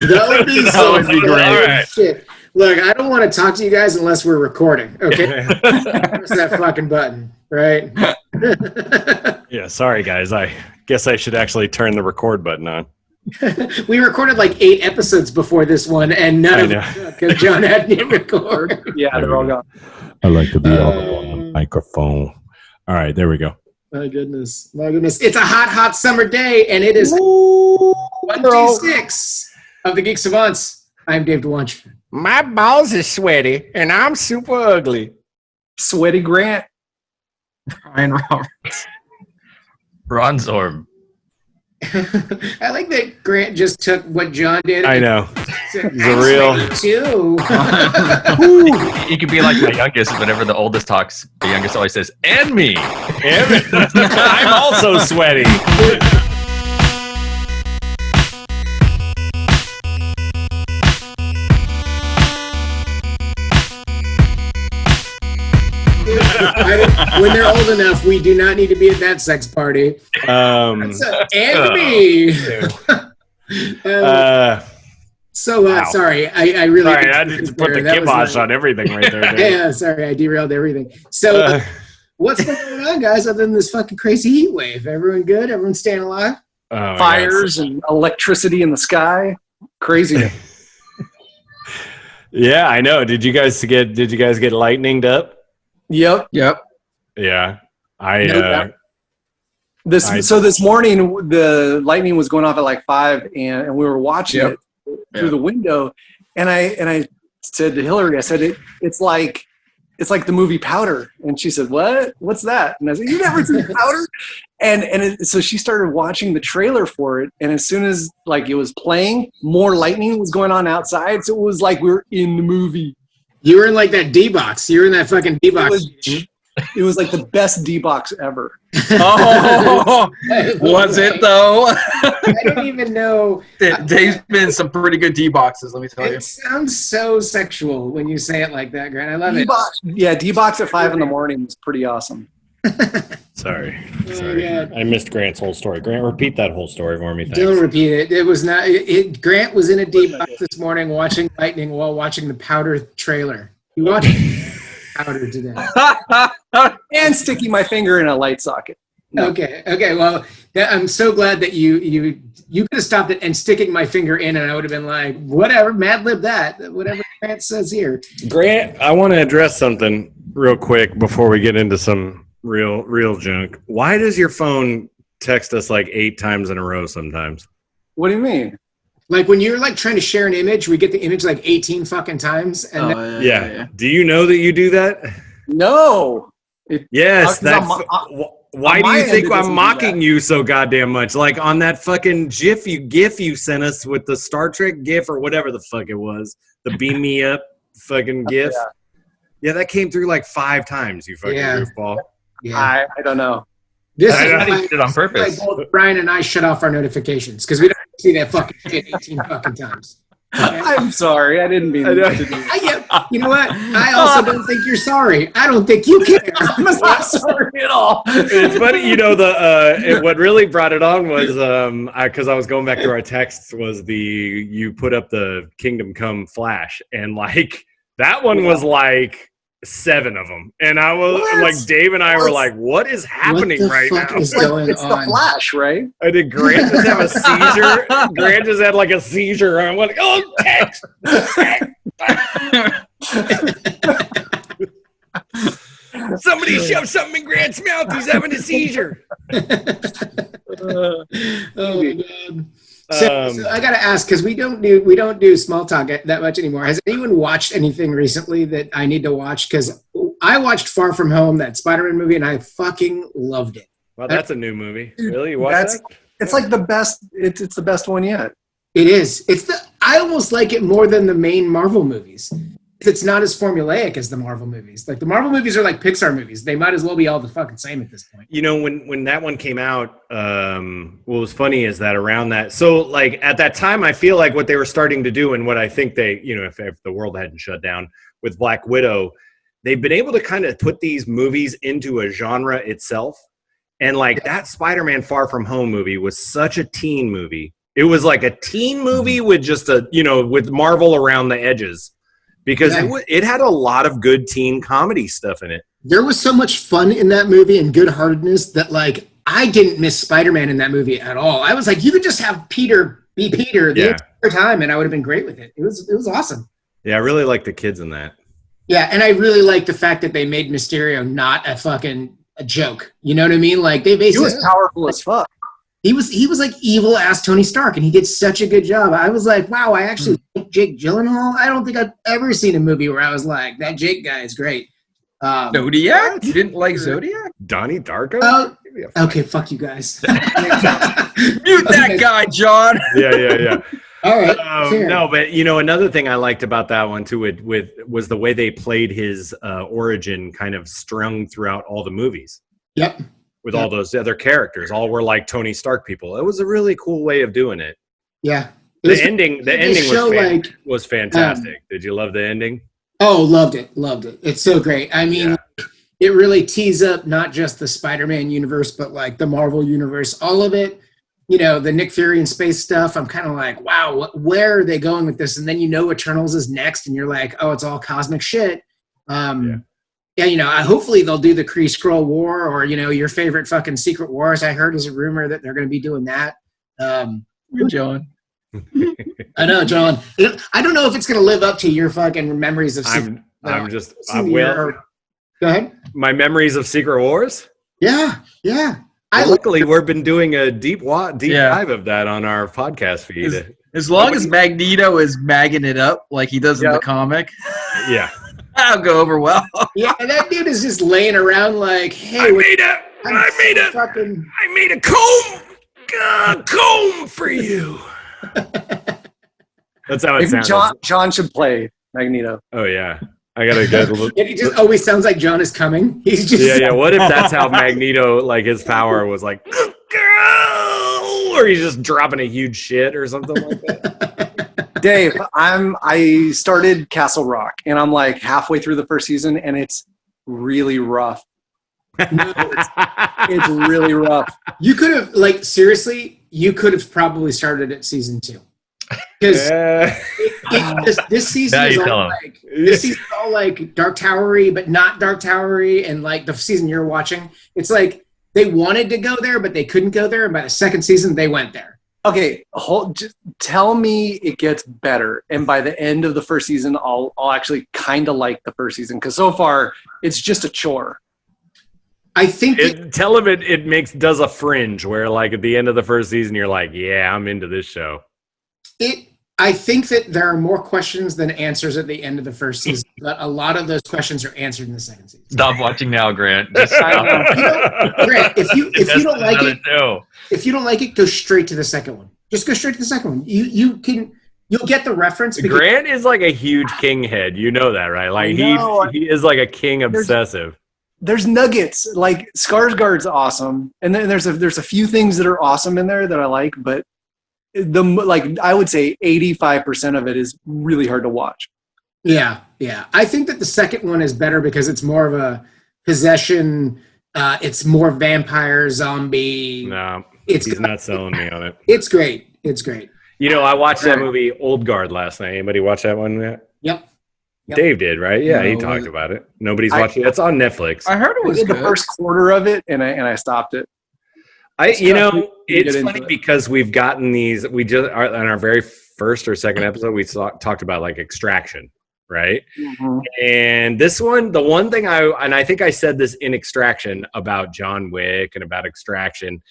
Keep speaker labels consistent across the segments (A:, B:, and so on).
A: That would be
B: That would be great.
C: All right.
A: Shit. Look, I don't want to talk to you guys unless we're recording. Okay, press that fucking button, right?
B: Yeah, sorry guys. I guess I should actually turn the record button on.
A: We recorded like 8 episodes before this one, and none of them because John hadn't hit record.
D: Yeah, they're all gone.
B: I like to be all on the microphone. All right, there we go.
A: My goodness. It's a hot, hot summer day, and it is 1d6 of the Geek Savants. I'm Dave DeWanch.
C: My balls is sweaty, and I'm super ugly.
D: Sweaty Grant.
E: Ryan Roberts. Ron Zorb.
A: I like that Grant just took what John did.
B: I know.
A: He's
B: a real-
A: too.
E: He could be like my youngest. Whenever the oldest talks, the youngest always says, "And me."
B: I'm also sweaty.
A: When they're old enough, we do not need to be at that sex party. And me. Sorry, I really.
B: Sorry, I didn't put the kibosh on everything right there.
A: Yeah, sorry, I derailed everything. So, what's been going on, guys? Other than this fucking crazy heat wave, everyone good? Everyone staying alive?
D: Fires and electricity in the sky. Crazy.
B: Yeah, I know. Did you guys get lightninged up?
D: Yep.
B: Yeah,
D: This morning the lightning was going off at like 5, and we were watching it through the window, and I said to Hillary, I said it's like the movie Powder, and she said, what's that? And I said, you never seen Powder? So she started watching the trailer for it, and as soon as like it was playing, more lightning was going on outside, so it was like we were in the movie.
A: You were in like that D-box. You were in that fucking D-box.
D: It was like the best D-box ever.
C: Oh, was it though?
A: I don't even know.
E: Dave's been in some pretty good D-boxes, let me tell you.
A: It sounds so sexual when you say it like that, Grant. I love
D: D-box, it. Yeah, D-box at 5 in the morning was pretty awesome.
B: Sorry.
A: God.
B: I missed Grant's whole story. Grant, repeat that whole story for me. Thanks.
A: Don't repeat it. It was not. Grant was in a D-box this morning watching lightning while watching the Powder trailer. He watched Powder today.
D: And sticking my finger in a light socket.
A: No. Okay. Well, I'm so glad that you could have stopped it and sticking my finger in, and I would have been like, whatever, Mad Lib that. Whatever Grant says here.
B: Grant, I want to address something real quick before we get into some real junk. Why does your phone text us like 8 times in a row sometimes?
D: What do you mean?
A: Like when you're like trying to share an image, we get the image like 18 fucking times. And
B: yeah. Do you know that you do that?
D: No.
B: Yes. Why do you think I'm mocking you so goddamn much? Like on that fucking GIF you sent us with the Star Trek GIF or whatever the fuck it was, the beam me up fucking GIF. Yeah, that came through like 5 times. You fucking goofball.
A: Yeah.
D: I don't know.
A: This
E: I
A: is
E: did it on purpose.
A: Like both Brian and I shut off our notifications because we don't see that fucking shit 18 fucking times. Okay?
D: I'm sorry. I didn't mean to do
A: You know what? I also don't think you're sorry. I don't think you care.
D: I'm not sorry at all.
B: It's funny, what really brought it on was because I was going back to our texts was you put up the Kingdom Come Flash, and like that one was like 7 of them, and I was like, Dave and I were like, what is happening right now?
A: Is going
D: it's
A: on?
D: the Flash, right?
B: I did. Grant just have a seizure. Grant just had like a seizure. I'm like, oh, text. Somebody shove something in Grant's mouth. He's having a seizure.
A: Oh my God. So I gotta ask, because we don't do small talk that much anymore. Has anyone watched anything recently that I need to watch? Because I watched Far From Home, that Spider-Man movie, and I fucking loved it.
B: Well, that's a new movie. Really, you watched that?
D: It's like the best. It's the best one yet.
A: It is. I almost like it more than the main Marvel movies. It's not as formulaic as the Marvel movies. Like the Marvel movies are like Pixar movies. They might as well be all the fucking same at this point.
B: You know, when that one came out, what was funny is that around that, so like at that time, I feel like what they were starting to do and what I think they, if the world hadn't shut down with Black Widow, they've been able to kind of put these movies into a genre itself. And like that Spider-Man Far From Home movie was such a teen movie. It was like a teen movie with just with Marvel around the edges, because it had a lot of good teen comedy stuff in it.
A: There was so much fun in that movie and good-heartedness that, like, I didn't miss Spider-Man in that movie at all. I was like, you could just have Peter be Peter the entire time, and I would have been great with it. It was awesome.
B: Yeah, I really like the kids in that.
A: Yeah, and I really like the fact that they made Mysterio not a joke. You know what I mean? Like, they basically...
D: He was powerful as fuck.
A: He was like evil-ass Tony Stark, and he did such a good job. I was like, wow, I actually like Jake Gyllenhaal. I don't think I've ever seen a movie where I was like, that Jake guy is great.
F: Zodiac? You didn't like Zodiac?
B: Donnie Darko?
A: Okay, fuck you guys.
F: Mute that guy, John.
B: Yeah.
A: All right.
B: No, but another thing I liked about that one too was the way they played his origin kind of strung throughout all the movies.
A: Yep.
B: With all those other characters, all were like Tony Stark people. It was a really cool way of doing it.
A: Yeah.
B: The ending was fantastic. Did you love the ending?
A: Oh, loved it. It's so great. I mean, it really tees up not just the Spider-Man universe, but like the Marvel universe, all of it. The Nick Fury and space stuff. I'm kind of like, wow, where are they going with this? And then Eternals is next, and you're like, oh, it's all cosmic shit. Hopefully they'll do the Kree-Skrull War, or your favorite fucking Secret Wars. I heard as a rumor that they're going to be doing that.
F: Good, John.
A: I know, John. I don't know if it's going to live up to your fucking memories of.
B: Go
A: ahead.
B: My memories of Secret Wars.
A: Yeah.
B: Luckily, we've been doing a deep dive of that on our podcast feed.
F: As long as Magneto is magging it up like he does in the comic.
B: Yeah.
F: That'll go over well.
A: Yeah, that dude is just laying around like, hey,
B: I made a comb for you. That's how it sounds.
D: John should play Magneto.
B: Oh yeah, I gotta get.
A: It just always sounds like John is coming. He's just
B: What if that's how Magneto, like his power was like, or he's just dropping a huge shit or something like that.
D: Dave, I started Castle Rock, and I'm like halfway through the first season, and it's really rough. It's really rough.
A: You could have, seriously, probably started at season 2. Because this season is all like Dark Towery, but not Dark Towery, and like the season you're watching, it's like they wanted to go there, but they couldn't go there, and by the second season, they went there.
D: Okay, just tell me it gets better, and by the end of the first season, I'll actually kind of like the first season, because so far it's just a chore.
A: I think
B: tell him it does a fringe where like at the end of the first season you're like, yeah, I'm into this show.
A: I think that there are more questions than answers at the end of the first season, but a lot of those questions are answered in the second season.
E: Stop watching now, Grant. Just
A: Grant, if you don't like it, if you don't like it, go straight to the second one. Just go straight to the second one. You'll get the reference.
B: Grant is like a huge king head. You know that, right? Like he is like a king obsessive.
D: There's nuggets. Like Skarsgård's awesome, and then there's a few things that are awesome in there that I like, but I would say 85% of it is really hard to watch.
A: Yeah. I think that the second one is better because it's more of a possession. It's more vampire zombie.
B: No, he's not selling me on it.
A: It's great.
B: I watched that movie Old Guard last night. Anybody watch that one yet?
A: Yep.
B: Dave did, right? Yeah, he talked about it. Nobody's watching it. It's on Netflix.
F: I heard it was
D: the first quarter of it, and I stopped it.
B: It's funny because we've gotten these. We just on our very first or second episode, we talked about like Extraction, right? Mm-hmm. And this one, the one thing I think I said this in Extraction about John Wick and about Extraction,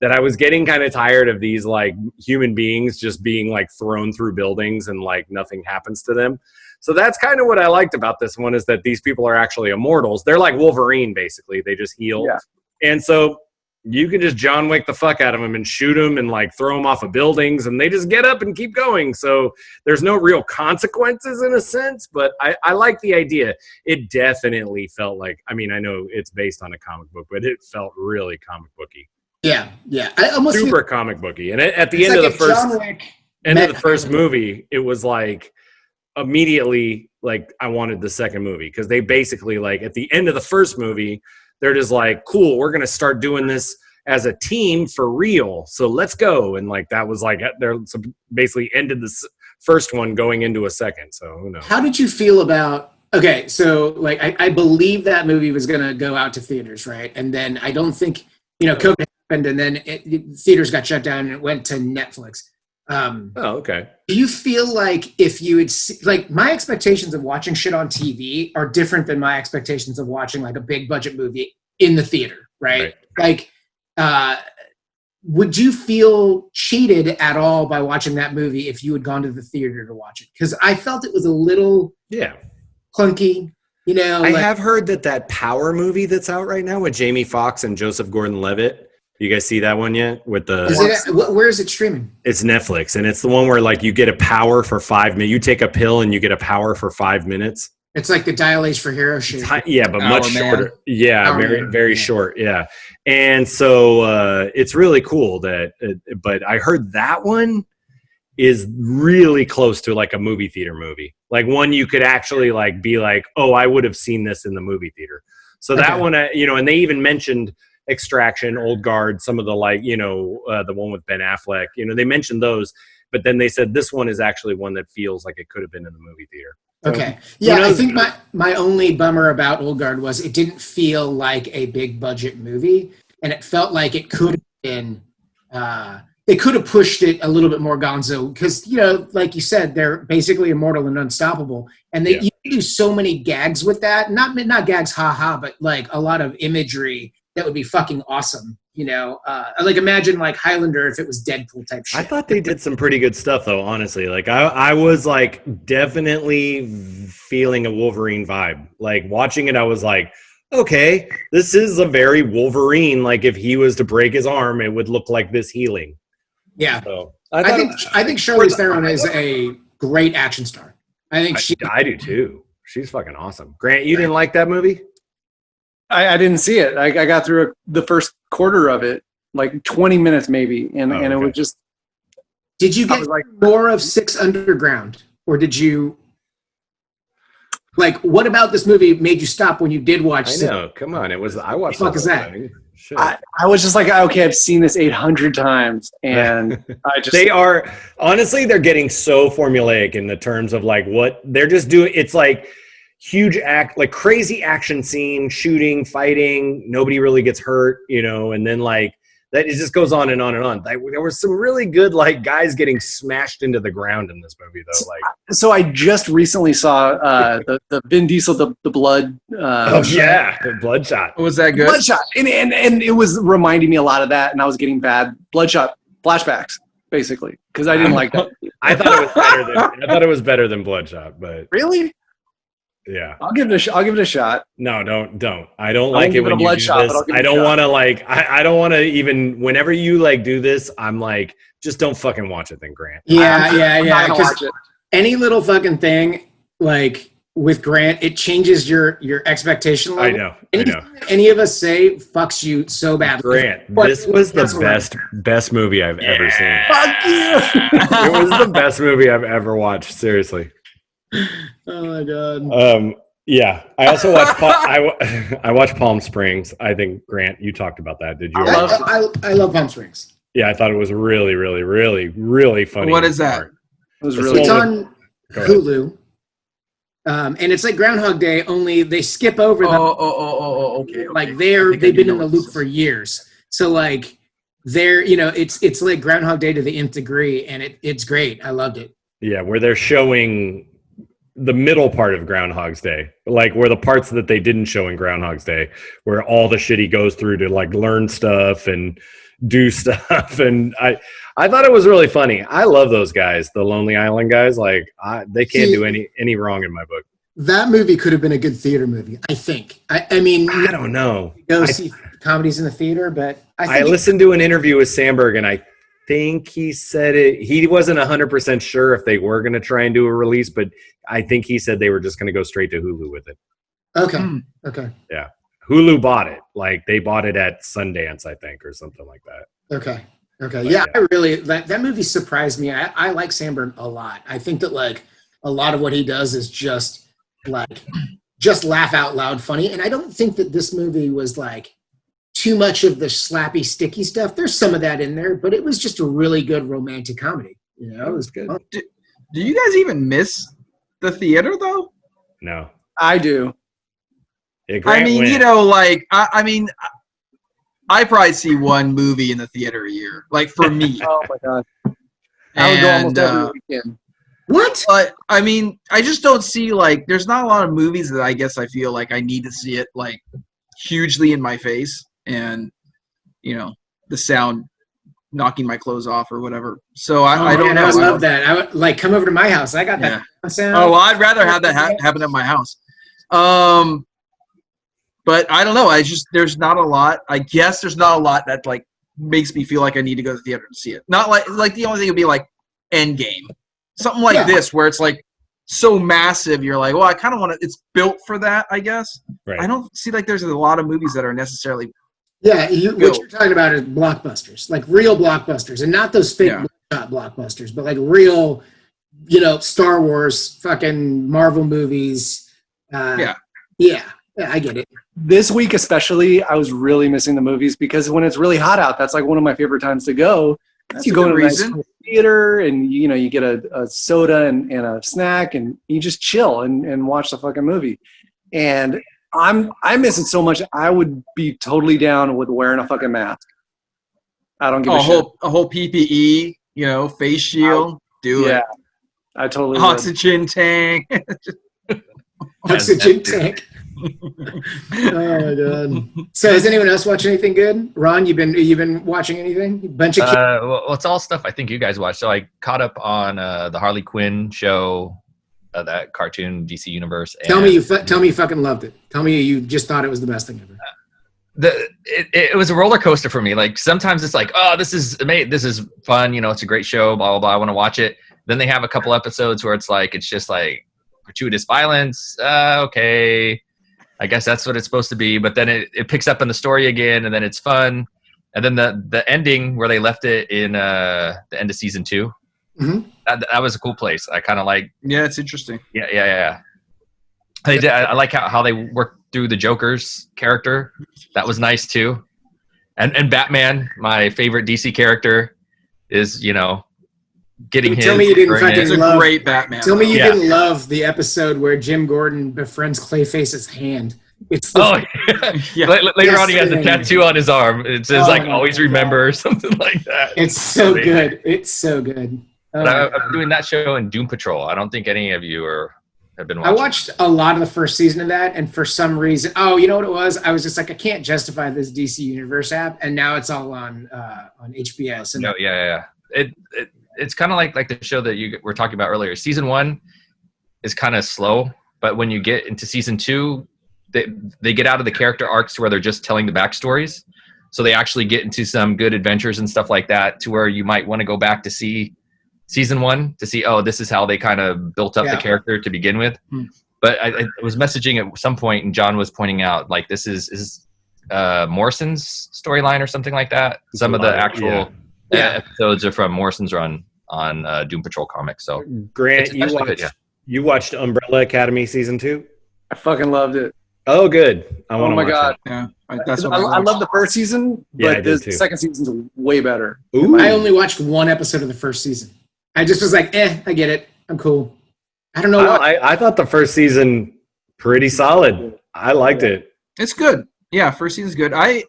B: that I was getting kind of tired of these like human beings just being like thrown through buildings and like nothing happens to them. So that's kind of what I liked about this one, is that these people are actually immortals. They're like Wolverine, basically. They just heal. Yeah. And so you can just John Wick the fuck out of them and shoot them and like throw them off of buildings, and they just get up and keep going. So there's no real consequences in a sense, but I like the idea. It definitely felt like, I know it's based on a comic book, but it felt really comic booky.
A: Yeah. I almost
B: super comic booky. And at the end of the first movie, it was like immediately like I wanted the second movie, because they basically like at the end of the first movie, they're just like, cool, we're going to start doing this as a team for real. So let's go. And like that was like they're basically ended the first one going into a second. So who knows?
A: How did you feel about? Okay, so like I believe that movie was gonna go out to theaters, right? And then I don't think COVID happened, and then theaters got shut down and it went to Netflix.
B: Okay.
A: Do you feel like if you had like my expectations of watching shit on TV are different than my expectations of watching like a big budget movie in the theater, right? Like, would you feel cheated at all by watching that movie if you had gone to the theater to watch it? Because I felt it was a little clunky.
B: I have heard that Power movie that's out right now with Jamie Foxx and Joseph Gordon-Levitt. You guys see that one yet? With the
A: where is it streaming?
B: It's Netflix, and it's the one where like you get a power for 5 minutes. You take a pill and you get a power for 5 minutes.
A: It's like the Dial H for Hero shit.
B: Yeah, but much shorter. Yeah, very short. Yeah, and so it's really cool but I heard that one is really close to like a movie theater movie, like one you could actually like be like, oh, I would have seen this in the movie theater. So that one, and they even mentioned Extraction, Old Guard, some of the like, the one with Ben Affleck, they mentioned those, but then they said this one is actually one that feels like it could have been in the movie theater.
A: Okay. Yeah, I think my only bummer about Old Guard was it didn't feel like a big budget movie, and it felt like it could have been, they could have pushed it a little bit more gonzo because, like you said, they're basically immortal and unstoppable. And you do so many gags with that, not gags, haha, but like a lot of imagery that would be fucking awesome. Like imagine like Highlander if it was Deadpool type shit.
B: I thought they did some pretty good stuff though, honestly. Like I was like definitely feeling a Wolverine vibe. Like watching it, I was like, okay, this is a very Wolverine. Like if he was to break his arm, it would look like this healing.
A: Yeah. So I think Charlize Theron is a great action star. I
B: do too. She's fucking awesome. Grant, you didn't like that movie?
D: I didn't see it. I got through the first quarter of it, like 20 minutes maybe, and it was just.
A: Did you get more of 6 Underground, or did you? Like, what about this movie made you stop when you did watch?
B: I know. Come on, it was. I watched.
A: What the fuck is that?
D: I was just like, okay, I've seen this 800 times, and I just.
B: They are honestly, they're getting so formulaic in the terms of like what they're just doing. It's like. Huge like crazy action scene, shooting, fighting, nobody really gets hurt, and then like that it just goes on and on and on. Like, there were some really good like guys getting smashed into the ground in this movie though. Like,
D: so I just recently saw the Vin Diesel the blood.
B: The Bloodshot.
F: Was that good?
D: Bloodshot, and it was reminding me a lot of that, and I was getting bad Bloodshot flashbacks basically because I didn't like that.
B: I thought it was better than Bloodshot, but
D: really.
B: Yeah,
D: I'll give it a shot.
B: No, don't. I don't like it when you do this. I don't want to like. I don't want to even. Whenever you like do this, I'm like, just don't fucking watch it, then, Grant.
A: Yeah. Because any little fucking thing like with Grant, it changes your expectation level.
B: I know.
A: Any of us say fucks you so badly.
B: Grant, this was the best movie I've ever seen.
D: Fuck you!
B: It was the best movie I've ever watched. Seriously.
A: Oh my god.
B: Yeah. I also watched. I watched Palm Springs. I think Grant, you talked about that. Did you?
A: I love Palm Springs.
B: Yeah, I thought it was really, really, really, really funny.
F: What is that?
A: It's on Hulu. And it's like Groundhog Day, only they skip over them.
F: Okay.
A: Like they've been in the loop for years. So like it's like Groundhog Day to the nth degree, and it's great. I loved it.
B: Yeah, where they're showing the middle part of Groundhog's Day, like where the parts that they didn't show in Groundhog's Day, where all the shit he goes through to like learn stuff and do stuff. And I thought it was really funny. I love those guys, the Lonely Island guys. Like they can't do any wrong in my book.
A: That movie could have been a good theater movie, I think. I mean,
B: I don't know.
A: Go see comedies in the theater, but
B: I listened to an interview with Sandberg, and I think he said it. He wasn't 100% sure if they were going to try and do a release, but I think he said they were just going to go straight to Hulu with it.
A: Okay.
B: Yeah. Hulu bought it. Like they bought it at Sundance, I think, or something like that.
A: Okay. Yeah, I really, that movie surprised me. I like Sandberg a lot. I think that like a lot of what he does is just laugh out loud funny. And I don't think that this movie was like too much of the slappy, sticky stuff. There's some of that in there, but it was just a really good romantic comedy. You know, it was good.
F: Do you guys even miss the theater though?
B: No.
D: I do.
B: Yeah,
F: I
B: Grant
F: mean,
B: went.
F: you know, like I mean, I probably see one movie in the theater a year. Like for me,
D: Oh my god. I would go almost every weekend.
A: What?
F: But I mean, I just don't see like there's not a lot of movies that I guess I feel like I need to see it like hugely in my face and you know the sound knocking my clothes off or whatever. So I don't
A: man,
F: know.
A: I would love that. I would like come over to my house. I got that sound.
F: Oh, well, I'd rather have that happen at my house. But I don't know. There's not a lot. I guess there's not a lot that like makes me feel like I need to go to the theater to see it. Not like the only thing would be like Endgame, something like this where it's like so massive. You're like, well, I kind of want to. It's built for that, I guess.
B: Right.
F: I don't see like there's a lot of movies that are necessarily.
A: Yeah, what you're talking about is blockbusters, like real blockbusters, and not those fake blockbusters, but like real, you know, Star Wars, fucking Marvel movies. Yeah, I get it.
D: This week especially, I was really missing the movies because when it's really hot out, that's like one of my favorite times to go.
F: That's
D: you
F: a
D: go
F: good
D: to a nice
F: reason.
D: cool theater and you know you get a soda and a snack and you just chill and watch the fucking movie. And I miss it so much. I would be totally down with wearing a fucking mask. I don't give a shit.
F: A whole PPE, you know, face shield. Do it.
D: I totally would.
F: Oxygen tank.
A: Oxygen tank. Oh my god! So has anyone else watched anything good? Ron, you've been watching anything? A bunch of
E: Well, it's all stuff I think you guys watch. So I caught up on the Harley Quinn show, that cartoon DC universe.
A: Tell me you fucking loved it. Tell me you just thought it was the best thing ever.
E: It was a roller coaster for me. Like sometimes it's like, oh, this is fun. You know, it's a great show. Blah blah blah. I want to watch it. Then they have a couple episodes where it's just like gratuitous violence. Okay. I guess that's what it's supposed to be, but then it picks up in the story again, and then it's fun, and then the ending where they left it in the end of season 2, that was a cool place. I kind of like.
F: Yeah, it's interesting.
E: Yeah. They did. I like how they worked through the Joker's character. That was nice too, and Batman, my favorite DC character, is getting his.
A: Tell me you didn't fucking
F: It's a
A: love
F: great Batman.
A: Tell me you didn't love the episode where Jim Gordon befriends Clayface's hand. It's the
E: Later on, he has a tattoo on his arm. It says "Always remember" or something like that.
A: It's so good. It's so good.
E: But I'm doing that show in Doom Patrol. I don't think any of you have been watching.
A: I watched a lot of the first season of that, and for some reason, you know what it was? I was just like, I can't justify this DC Universe app, and now it's all on HBO. So
E: It's kind of like the show that you were talking about earlier. Season 1 is kind of slow, but when you get into season 2, they get out of the character arcs to where they're just telling the backstories. So they actually get into some good adventures and stuff like that, to where you might want to go back to see season 1 to see, this is how they kind of built up the character to begin with. But I was messaging at some point, and John was pointing out this is Morrison's storyline or something like that. Some of the actual episodes are from Morrison's run on Doom Patrol comics. So
B: Grant, you watched Umbrella Academy season 2?
D: I fucking loved it.
B: Oh, good. I want to watch
D: god!
B: it.
F: Yeah, that's what
D: I love the first season, but the second season's way better.
B: Ooh.
A: I only watched one episode of the first season. I just was like, I get it. I'm cool. I don't know why.
B: I thought the first season pretty solid. I liked it.
F: It's good. Yeah, first season's good. I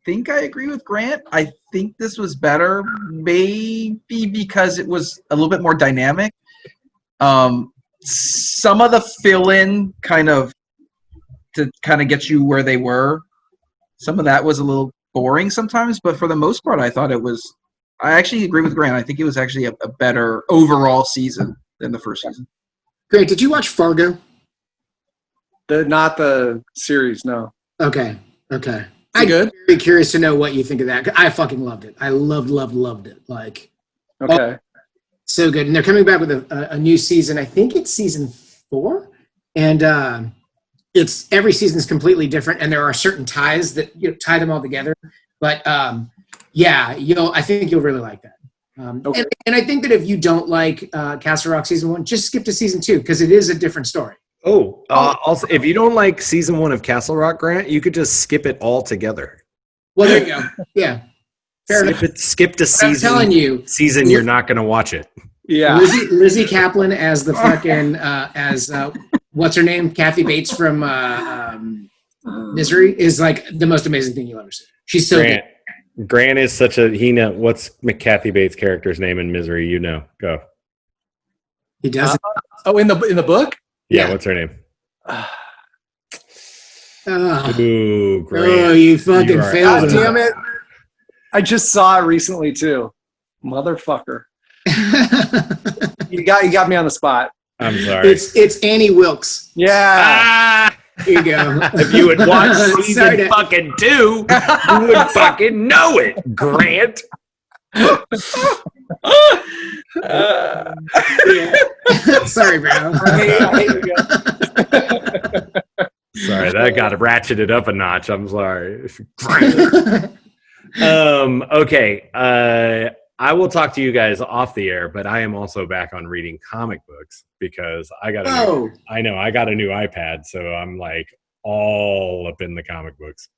F: think I agree with Grant. I think this was better, maybe because it was a little bit more dynamic. Some of the fill-in to get you where they were, some of that was a little boring sometimes, but for the most part, I thought it was. I actually agree with Grant. I think it was actually a better overall season than the first season.
A: Grant, did you watch Fargo?
D: Not the series, no.
A: Okay.
D: I'm good.
A: Very curious to know what you think of that. I fucking loved it. I loved it.
D: Okay.
A: So good. And they're coming back with a new season. I think it's season 4. And it's every season is completely different. And there are certain ties that tie them all together. But I think you'll really like that.
D: Okay.
A: And I think that if you don't like Castle Rock season 1, just skip to season 2 because it is a different story.
B: Also, if you don't like season 1 of Castle Rock, Grant, you could just skip it all together.
A: Well, there you go. Yeah. Fair enough.
B: Skip to
A: I'm telling you,
B: season you're not going to watch it.
D: Yeah.
A: Lizzie Kaplan as the fucking what's her name? Kathy Bates from Misery is like the most amazing thing you'll ever see. She's so good.
B: Grant is such a what's Kathy Bates' character's name in Misery? You know, go.
A: He does.
D: In the book?
B: Yeah. What's her name? Ooh, Grant.
A: Oh, you fucking failed.
D: God damn it! I just saw it recently too, motherfucker. You got me on the spot.
B: I'm sorry.
A: It's Annie Wilkes.
D: Yeah.
A: Here you go.
B: If you would watch season fucking 2, you would fucking know it, Grant.
A: Sorry, bro.
B: Sorry, that got ratcheted up a notch. I'm sorry. Okay. I will talk to you guys off the air, but I am also back on reading comic books because I got a new iPad, so I'm like all up in the comic books.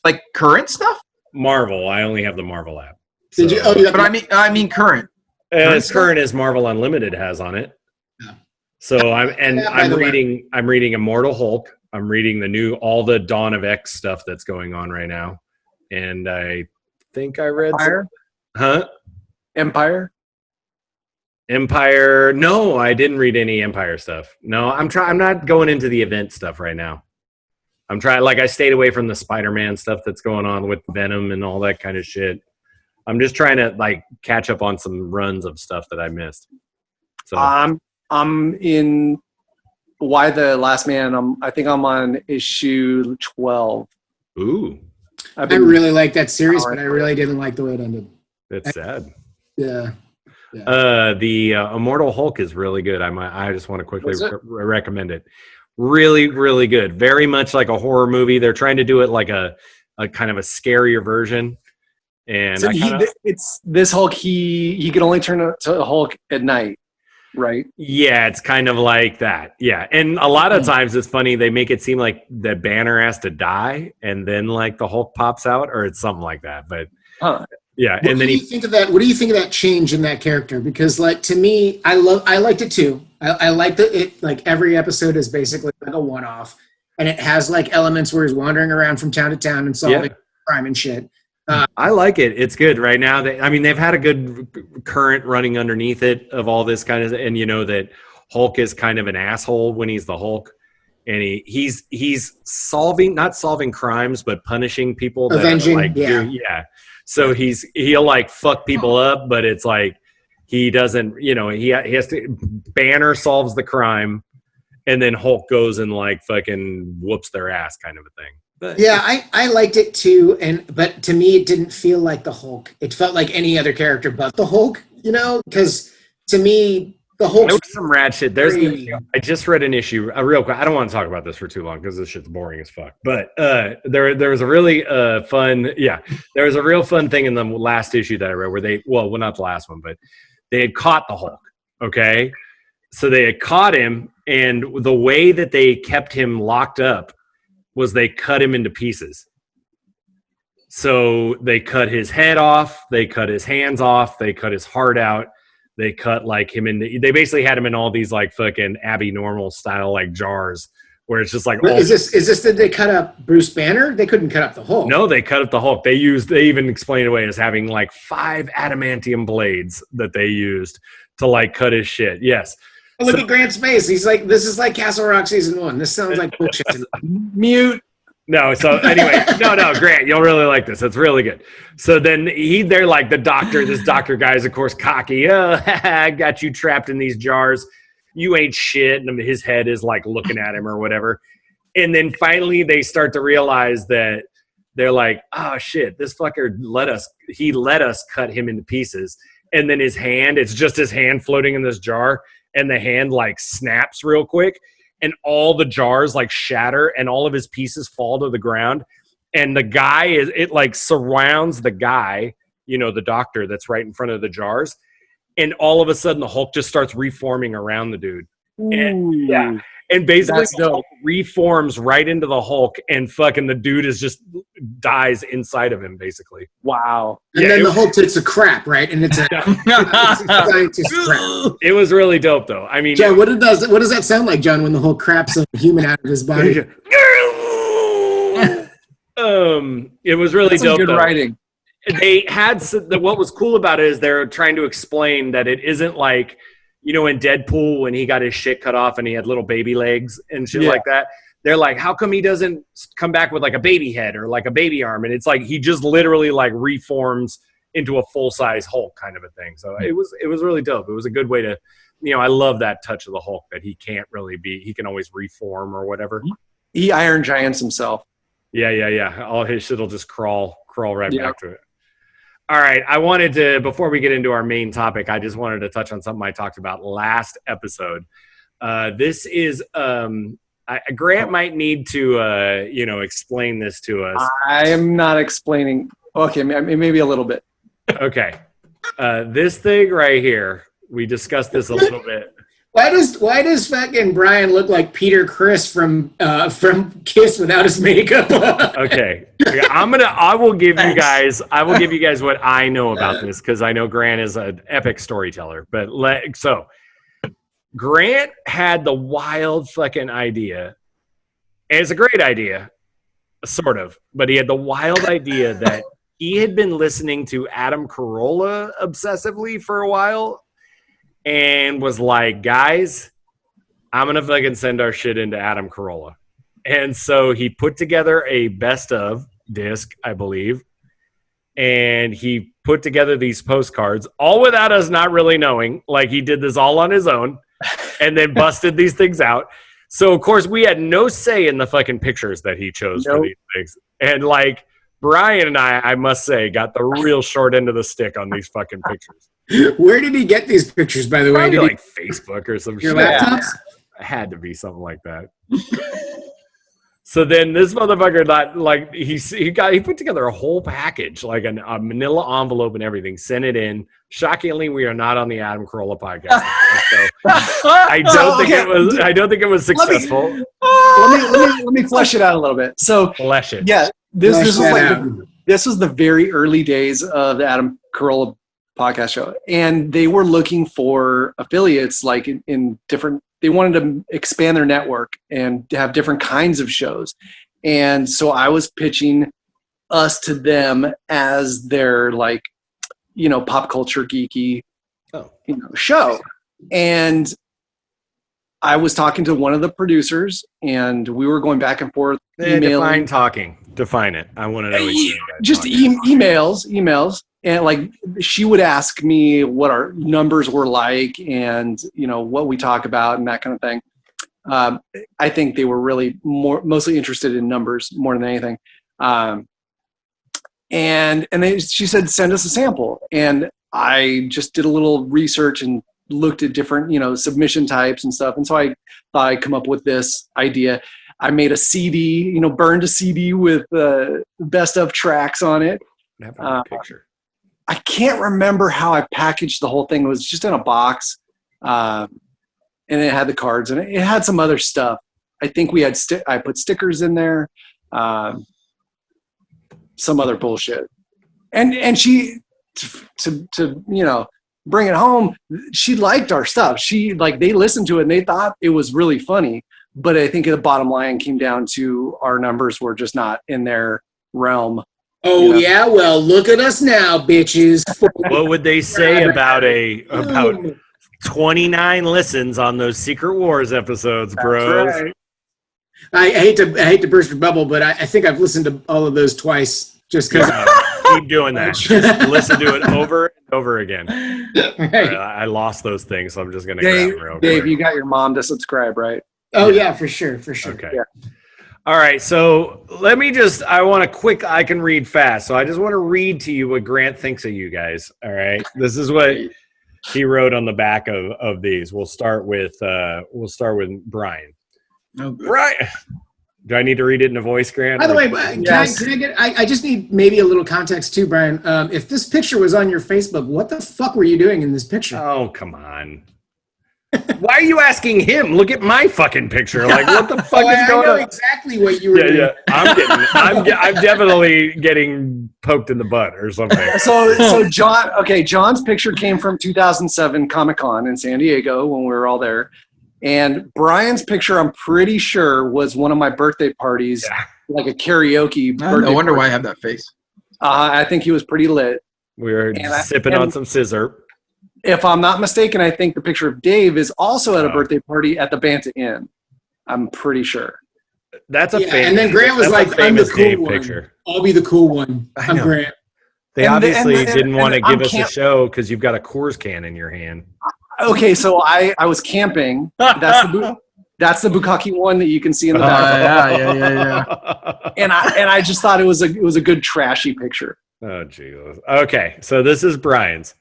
F: Like current stuff?
B: Marvel. I only have the Marvel app.
A: So. Did you? Oh,
F: but I mean current.
B: As current as Marvel Unlimited has on it. Yeah. So I'm reading Immortal Hulk. I'm reading all the Dawn of X stuff that's going on right now, and I think I read
D: Empire.
B: No, I didn't read any Empire stuff. No, I'm not going into the event stuff right now. I'm trying. Like I stayed away from the Spider-Man stuff that's going on with Venom and all that kind of shit. I'm just trying to like catch up on some runs of stuff that I missed. So
D: I'm in Why the Last Man. I think I'm on issue 12.
B: Ooh.
A: I really like that series, but I really didn't like the way it ended.
B: That's sad.
A: Yeah.
B: The Immortal Hulk is really good. I just want to quickly recommend it. Really, really good. Very much like a horror movie. They're trying to do it like a kind of a scarier version. And
D: so it's this Hulk. He can only turn to Hulk at night, right?
B: Yeah, it's kind of like that. Yeah, and a lot of times it's funny. They make it seem like the Banner has to die, and then like the Hulk pops out, or it's something like that. But yeah,
A: and then you think of that? What do you think of that change in that character? Because like to me, I liked it too. I liked it. Like every episode is basically like a one-off, and it has like elements where he's wandering around from town to town and solving crime and shit.
B: I like it. It's good right now. They've had a good current running underneath it of all this kind of, and you know that Hulk is kind of an asshole when he's the Hulk, and he's not solving crimes, but punishing people.
A: Avenging,
B: So he'll like fuck people up, but it's like he doesn't. You know, he has to. Banner solves the crime, and then Hulk goes and like fucking whoops their ass, kind of a thing. But
A: yeah, I liked it too, but to me it didn't feel like the Hulk. It felt like any other character but the Hulk, you know, because to me the Hulk.
B: There was some rad shit. I just read an issue real quick. I don't want to talk about this for too long because this shit's boring as fuck. But there was a really fun. Yeah, there was a real fun thing in the last issue that I read where not the last one, but they had caught the Hulk. Okay, so they had caught him, and the way that they kept him locked up was they cut him into pieces. So they cut his head off, they cut his hands off, they cut his heart out, they cut like him in. They basically had him in all these like fucking Abby Normal style like jars, where it's just like.
A: Is this did they cut up Bruce Banner? They couldn't cut up the Hulk.
B: No, they cut up the Hulk. They even explained it away as having like 5 adamantium blades that they used to like cut his shit. Yes.
A: Look at Grant's face. He's like, this is like Castle Rock season 1. This sounds like bullshit.
D: Mute.
B: No, so anyway, no, Grant, you'll really like this. It's really good. So then they're like the doctor. This doctor guy is, of course, cocky. Oh, I got you trapped in these jars. You ain't shit. And his head is like looking at him or whatever. And then finally they start to realize that they're like, oh shit, this fucker let us cut him into pieces. And then it's just his hand floating in this jar. And the hand like snaps real quick and all the jars like shatter and all of his pieces fall to the ground. And the guy it like surrounds the guy, you know, the doctor that's right in front of the jars. And all of a sudden the Hulk just starts reforming around the dude. And, yeah. And basically the Hulk reforms right into the Hulk, and fucking the dude is just dies inside of him, basically.
D: Wow.
A: And then the Hulk takes a crap, right? And it's a scientist crap.
B: It was really dope, though. I mean,
A: John, what does that sound like, John, when the Hulk craps a human out of his body?
B: It was really dope.
D: Good writing.
B: They had what was cool about it is they're trying to explain that it isn't like, you know, in Deadpool when he got his shit cut off and he had little baby legs and shit like that. They're like, how come he doesn't come back with like a baby head or like a baby arm? And it's like he just literally like reforms into a full size Hulk kind of a thing. So it was really dope. It was a good way to, you know, I love that touch of the Hulk that he can't really be. He can always reform or whatever.
D: He Iron Giants himself.
B: Yeah. All his shit will just crawl right back to it. All right, I wanted to, before we get into our main topic, I just wanted to touch on something I talked about last episode. This is, Grant might need to, you know, explain this to us.
D: I am not explaining. Okay, maybe a little bit.
B: Okay. This thing right here, we discussed this a little bit.
A: Why does fucking Brian look like Peter Criss from Kiss without his makeup on?
B: Okay. I will give you guys what I know about this, because I know Grant is an epic storyteller. But so Grant had the wild fucking idea. And it's a great idea, sort of, but he had the wild idea that he had been listening to Adam Corolla obsessively for a while. And was like, guys, I'm going to fucking send our shit into Adam Corolla. And so he put together a best of disc, I believe. And he put together these postcards, all without us not really knowing. Like, he did this all on his own and then busted these things out. So, of course, we had no say in the fucking pictures that he chose for these things. And, like, Brian and I must say, got the real short end of the stick on these fucking pictures.
A: Where did he get these pictures, by the way?
B: Probably like Facebook or some
A: your
B: shit.
A: laptops?
B: It had to be something like that. So then this motherfucker, like he put together a whole package, like a manila envelope and everything, sent it in. Shockingly, we are not on the Adam Corolla podcast. So I don't think it was successful.
D: Let me flesh it out a little bit. So
B: flesh it.
D: Yeah, this was the very early days of the Adam Corolla podcast show, and they were looking for affiliates like in different, they wanted to expand their network and have different kinds of shows. And so I was pitching us to them as their, like, you know, pop culture geeky show. And I was talking to one of the producers, and we were going back and forth emailing.
B: Define it. I want to know what you mean.
D: Just emails. And like, she would ask me what our numbers were like, and, you know, what we talk about and that kind of thing. I think they were really mostly interested in numbers more than anything. She said, send us a sample. And I just did a little research and looked at different, you know, submission types and stuff. And so I thought I'd come up with this idea. I made a CD, you know, burned a CD with best of tracks on it.
B: Picture.
D: I can't remember how I packaged the whole thing. It was just in a box, and it had the cards, and it had some other stuff. I think we had I put stickers in there, some other bullshit, and she to you know, bring it home. She liked our stuff. They listened to it and they thought it was really funny. But I think the bottom line came down to our numbers were just not in their realm.
A: Oh, yeah? Well, look at us now, bitches.
B: What would they say about 29 listens on those Secret Wars episodes, bros?
D: Right.
A: I hate to burst your bubble, but I think I've listened to all of those twice just because.
B: Keep doing that. Just listen to it over and over again.
A: Right.
B: I lost those things, so I'm just going to grab them real quick.
D: Dave, you got your mom to subscribe, right?
A: Oh, yeah, for sure.
B: Okay.
D: Yeah.
B: All right, so I can read fast, so I just want to read to you what Grant thinks of you guys, all right? This is what he wrote on the back of these. We'll start with Brian.
F: Oh, good.
B: Brian, do I need to read it in a voice, Grant?
A: By the way, I just need maybe a little context too, Brian. If this picture was on your Facebook, what the fuck were you doing in this picture?
B: Oh, come on. Why are you asking him? Look at my fucking picture. Like, what the fuck is going on?
A: Exactly what you were doing.
B: Yeah. I'm definitely getting poked in the butt or something.
D: So John's picture came from 2007 Comic-Con in San Diego when we were all there. And Brian's picture, I'm pretty sure, was one of my birthday parties, like a karaoke birthday
F: No wonder
D: party.
F: why I have that face.
D: I think he was pretty lit.
B: We were sipping on some scissor.
D: If I'm not mistaken, I think the picture of Dave is also at a birthday party at the Banta Inn. I'm pretty sure.
B: That's a famous.
A: And then Grant was like, "I'm the cool
B: Dave
A: one.
B: picture.
A: I'll be the cool one. I'm Grant."
B: They obviously didn't want to give us
D: a
B: a show because you've got a Coors can in your hand.
D: Okay, so I was camping. That's the bukkake one that you can see in the back.
F: Yeah.
D: And I just thought it was a good trashy picture.
B: Oh, Jesus. Okay, so this is Brian's.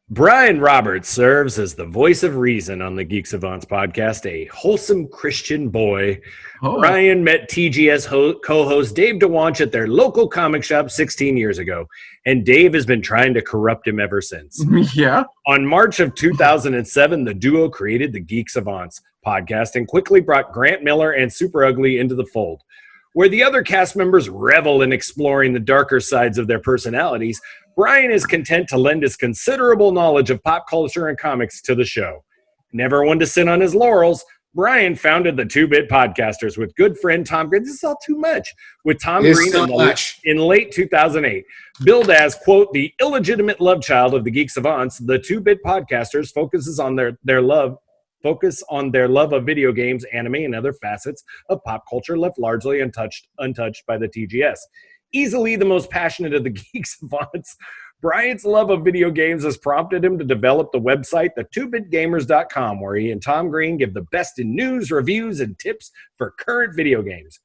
B: Brian Roberts serves as the voice of reason on the Geek Savants podcast, a wholesome Christian boy. Brian met TGS co-host Dave DeWanch at their local comic shop 16 years ago, and Dave has been trying to corrupt him ever since.
F: Yeah.
B: On March of 2007, the duo created the Geek Savants podcast and quickly brought Grant Miller and Super Ugly into the fold. Where the other cast members revel in exploring the darker sides of their personalities, Brian is content to lend his considerable knowledge of pop culture and comics to the show. Never one to sit on his laurels, Brian founded the 2-Bit Podcasters with good friend Tom Green. This is all too much. With Tom Green in late 2008. Billed as, quote, the illegitimate love child of the Geek Savants, the 2-Bit Podcasters focuses on their love of video games, anime, and other facets of pop culture left largely untouched by the TGS. Easily the most passionate of the Geek Savants, Brian's love of video games has prompted him to develop the website, the2bitgamers.com, where he and Tom Green give the best in news, reviews, and tips for current video games.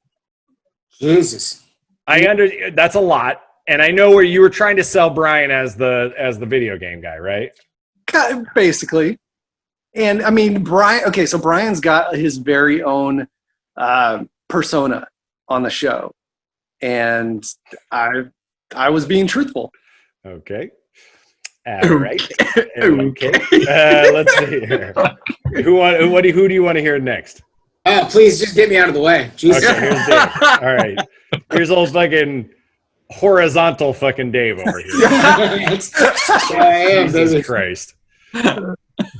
A: Jesus.
B: That's a lot. And I know where you were trying to sell Brian as the video game guy, right?
D: Basically. And I mean, so Brian's got his very own persona on the show. And I was being truthful.
B: Okay. All right. Okay. Let's see here. Who do you want to hear next?
A: Please just get me out of the way. Jesus.
B: Okay, here's Dave. All right. Here's old fucking horizontal fucking Dave over here. Jesus Christ.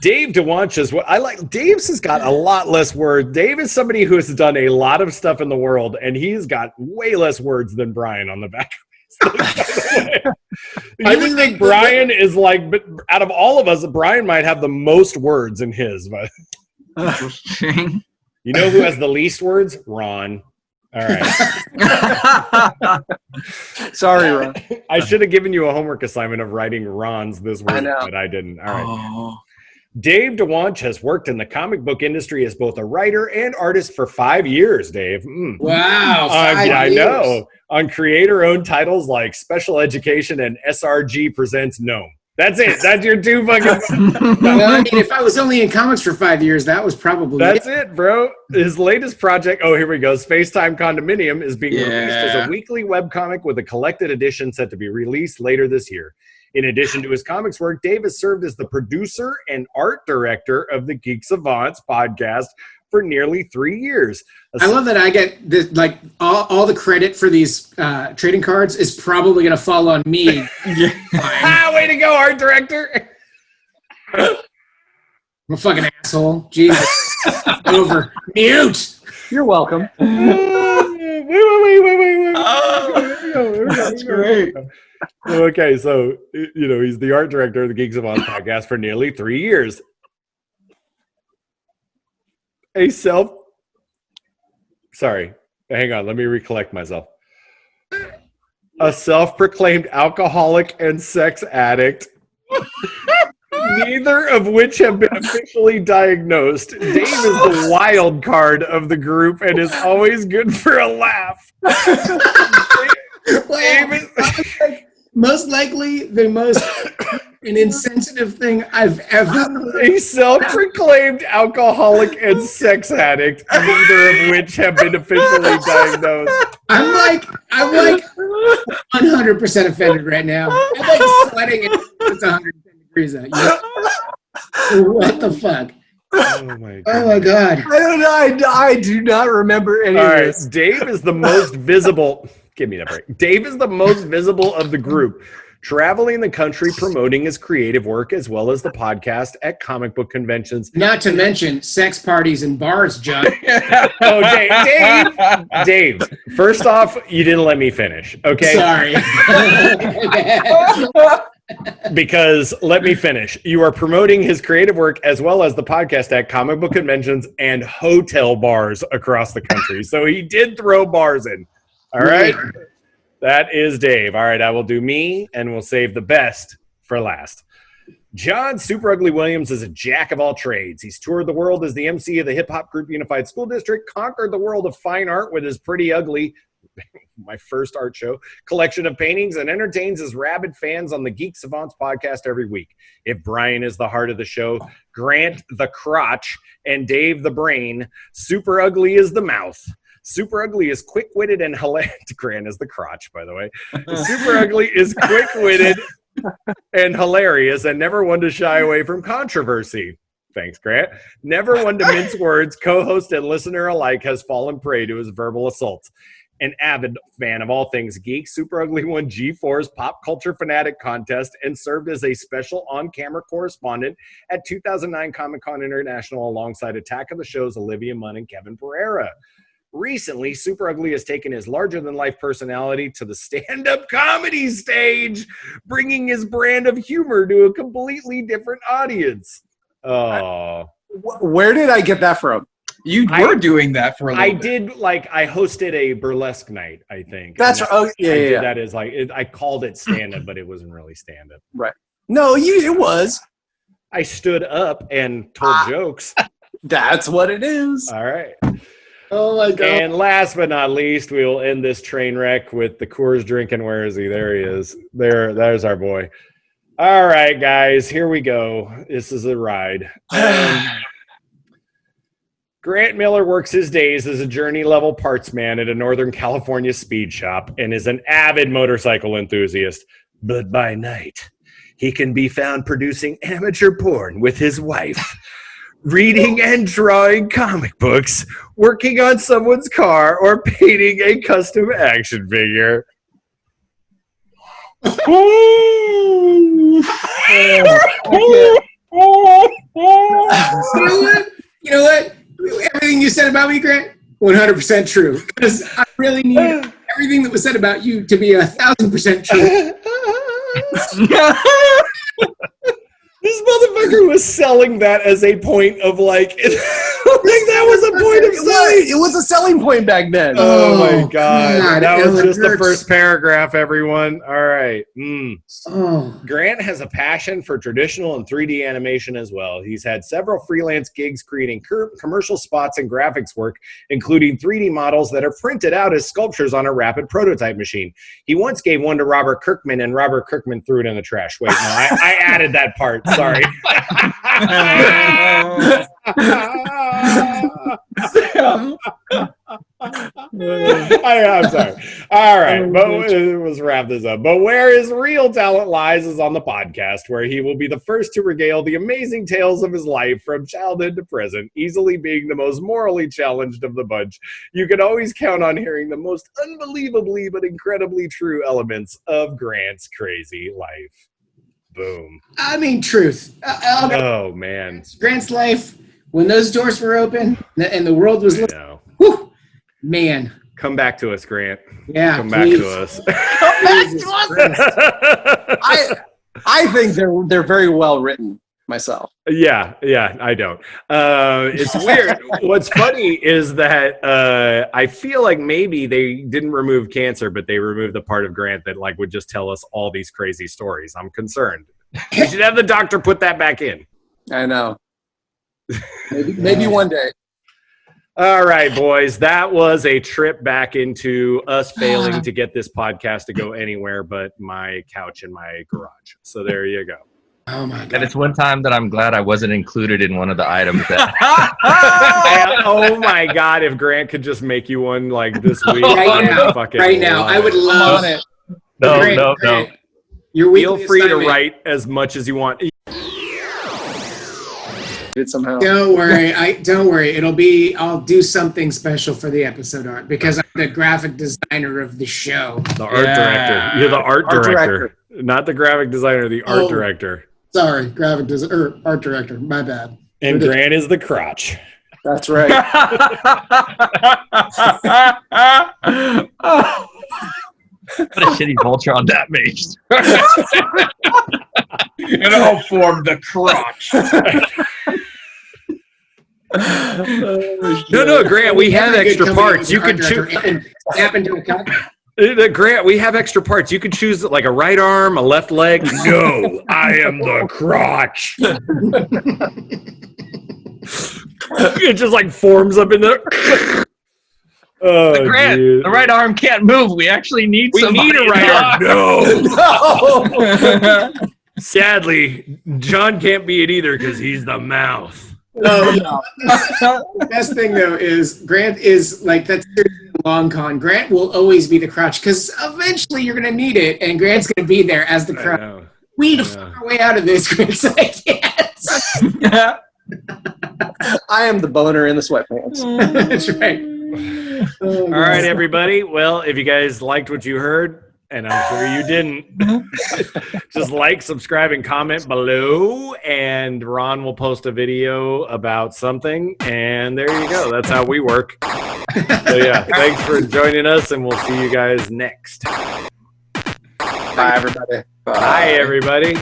B: Dave DeWanch is what I like. Dave's has got a lot less words. Dave is somebody who has done a lot of stuff in the world, and he's got way less words than Brian on the back. I would think Brian is like, but out of all of us, Brian might have the most words in his. But you know who has the least words? Ron. All right.
D: Sorry, Ron.
B: I should have given you a homework assignment of writing Ron's this week, but I didn't. All right. Dave DeWanch has worked in the comic book industry as both a writer and artist for 5 years, Dave.
A: Wow.
B: I know. On creator-owned titles like Special Education and SRG Presents Gnome. That's it. That's your two fucking...
A: Well, I mean, if I was only in comics for 5 years, that was probably
B: That's it, bro. His latest project, here we go, Spacetime Condominium, is being released as a weekly webcomic with a collected edition set to be released later this year. In addition to his comics work, Dave has served as the producer and art director of the Geek Savants podcast for nearly 3 years.
A: I love that I get this, like all the credit for these trading cards is probably going to fall on me.
B: Way to go, art director.
A: I'm a fucking asshole. Jesus. Over. Mute.
D: You're welcome.
B: Wait.
F: That's great.
B: Okay, so, he's the art director of the Geek Savants podcast for nearly 3 years. Sorry, hang on, let me recollect myself. A self-proclaimed alcoholic and sex addict, neither of which have been officially diagnosed. Dave is the wild card of the group and is always good for a laugh.
A: Most likely the most an insensitive thing I've ever.
B: A self-proclaimed alcoholic and sex addict, neither of which have been officially diagnosed.
A: I'm like 100% offended right now. I'm like sweating. It's 110 degrees out. What the fuck?
B: Oh my god.
A: Oh my god.
D: I don't know. I do not remember any
B: All
D: of
B: right,
D: this.
B: Dave is the most visible. Give me that break. Dave is the most visible of the group, traveling the country promoting his creative work as well as the podcast at comic book conventions.
A: Not to mention sex parties and bars, John.
B: Oh, Dave. First off, you didn't let me finish. Okay.
A: Sorry.
B: Because let me finish. You are promoting his creative work as well as the podcast at comic book conventions and hotel bars across the country. So he did throw bars in. All right. That is Dave. All right. I will do me and we'll save the best for last. John Super Ugly Williams is a jack of all trades. He's toured the world as the MC of the hip hop group Unified School District, conquered the world of fine art with his Pretty Ugly, my first art show, collection of paintings, and entertains his rabid fans on the Geek Savants podcast every week. If Brian is the heart of the show, Grant the crotch, and Dave the brain, Super Ugly is the mouth. Super Ugly is quick-witted and hilarious. Grant is the crotch, by the way. Super Ugly is quick-witted and hilarious and never one to shy away from controversy. Thanks, Grant. Never one to mince words, co-host and listener alike has fallen prey to his verbal assaults. An avid fan of all things geek, Super Ugly won G4's Pop Culture Fanatic contest and served as a special on-camera correspondent at 2009 Comic-Con International alongside Attack of the Show's Olivia Munn and Kevin Pereira. Recently, Super Ugly has taken his larger-than-life personality to the stand-up comedy stage, bringing his brand of humor to a completely different audience. Oh.
D: Where did I get that from?
F: You were doing that for a little bit.
B: I hosted a burlesque night, I think.
D: That's right. Oh, yeah.
B: That is I called it stand-up, but it wasn't really stand-up.
D: Right. No, it was.
B: I stood up and told jokes.
D: That's what it is.
B: All right.
A: Oh my god.
B: And last but not least, we will end this train wreck with the Coors drinking. Where is he? There he is. There's our boy. All right, guys, here we go. This is a ride. Grant Miller works his days as a journey-level parts man at a Northern California speed shop and is an avid motorcycle enthusiast. But by night, he can be found producing amateur porn with his wife, reading and drawing comic books, working on someone's car, or painting a custom action figure.
A: You know what? Everything you said about me, Grant, 100% true. Because I really need everything that was said about you to be 1,000% true.
B: This motherfucker was selling that as a point of like that was a point of selling.
D: It was a selling point back then.
B: Oh my god. That was just the first paragraph, everyone. All right. Grant has a passion for traditional and 3D animation as well. He's had several freelance gigs creating commercial spots and graphics work, including 3D models that are printed out as sculptures on a rapid prototype machine. He once gave one to Robert Kirkman, and Robert Kirkman threw it in the trash. Wait, no, I added that part. Sorry. I'm sorry. All right, but let's wrap this up. But where his real talent lies is on the podcast, where he will be the first to regale the amazing tales of his life from childhood to present, easily being the most morally challenged of the bunch. You can always count on hearing the most unbelievably but incredibly true elements of Grant's crazy life. Boom.
A: I mean, truth.
B: Oh, man.
A: Grant's life, when those doors were open and the world was listening. Whew, man.
B: Come back to us, Grant.
A: Yeah,
B: Come
A: please.
B: back to us.
D: Come back to us. I think they're very well written myself.
B: Yeah, I don't. It's weird. What's funny is that I feel like maybe they didn't remove cancer, but they removed the part of Grant that like would just tell us all these crazy stories. I'm concerned. We should have the doctor put that back in.
D: I know. Maybe one day.
B: All right, boys. That was a trip back into us failing to get this podcast to go anywhere but my couch in my garage. So there you go.
A: Oh my god!
E: And it's one time that I'm glad I wasn't included in one of the items. That
B: oh my god! If Grant could just make you one like this week,
A: right now, I would love
D: it.
B: No.
A: Your
B: Feel free to write as much as you want.
D: it somehow.
A: Don't worry. Don't worry. I'll do something special for the episode art because I'm the graphic designer of the show.
B: The art director. You're the art director. Not the graphic designer, the art director.
A: Sorry, art director. My bad.
B: And Grant is the crotch.
D: That's right.
E: What a shitty Voltron that makes.
F: And I'll form the crotch.
B: No, Grant, we have extra parts. You can choose.
A: Snap into a cut.
B: Grant, we have extra parts. You can choose like a right arm, a left leg. No, I am the crotch. It just like forms up in there. Oh,
E: Grant,
B: dude.
E: the right arm can't move. We actually need
B: We need a right arm. No. Sadly, John can't be it either because he's the mouth.
A: The best thing though is Grant is like that's a long con. Grant will always be the crotch because eventually you're gonna need it, and Grant's gonna be there as the crotch. We need to find our way out of this. Grant's like, yes.
D: I am the boner in the sweatpants.
A: That's right.
B: All right, everybody. Well, if you guys liked what you heard, and I'm sure you didn't, just like, subscribe, and comment below, and Ron will post a video about something, and there you go. That's how we work. So yeah, thanks for joining us, and we'll see you guys next.
D: Bye, everybody.
B: Bye everybody.